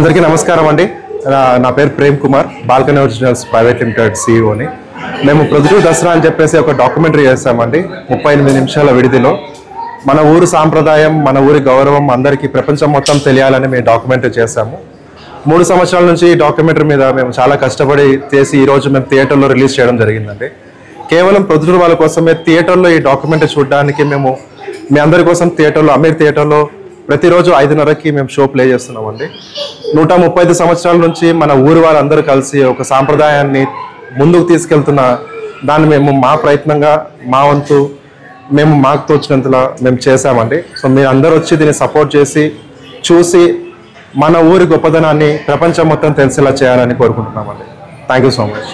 అందరికీ నమస్కారం అండి. నా పేరు Prem Kumar, Balcony Originals private limited సిఇఓని. మేము ప్రొద్దుటూరు దసరా అని చెప్పేసి ఒక డాక్యుమెంటరీ చేస్తామండి. 38 నిమిషాల విడిదిలో మన ఊరు సాంప్రదాయం, మన ఊరి గౌరవం అందరికీ ప్రపంచం మొత్తం తెలియాలని మేము డాక్యుమెంటరీ చేస్తాము. 3 సంవత్సరాల నుంచి ఈ డాక్యుమెంటరీ మీద మేము చాలా కష్టపడి చేసి ఈరోజు మేము థియేటర్లో రిలీజ్ చేయడం జరిగిందండి. కేవలం ప్రొద్దుటూరు వాళ్ళ కోసమే థియేటర్లో ఈ డాక్యుమెంటరీ చూడడానికి మేము మీ అందరి కోసం థియేటర్లో, అమీర్ థియేటర్లో ప్రతిరోజు 5:30కి మేము షో ప్లే చేస్తున్నామండి. 135 సంవత్సరాల నుంచి మన ఊరి వాళ్ళందరూ కలిసి ఒక సాంప్రదాయాన్ని ముందుకు తీసుకెళ్తున్న దాన్ని మేము మా ప్రయత్నంగా, మా వంతు మేము మాకు తోచినంతలా మేము చేశామండి. సో మీరు అందరూ వచ్చి దీన్ని సపోర్ట్ చేసి చూసి మన ఊరి గొప్పదనాన్ని ప్రపంచం మొత్తం తెలిసేలా చేయాలని కోరుకుంటున్నామండి. Thank you so much.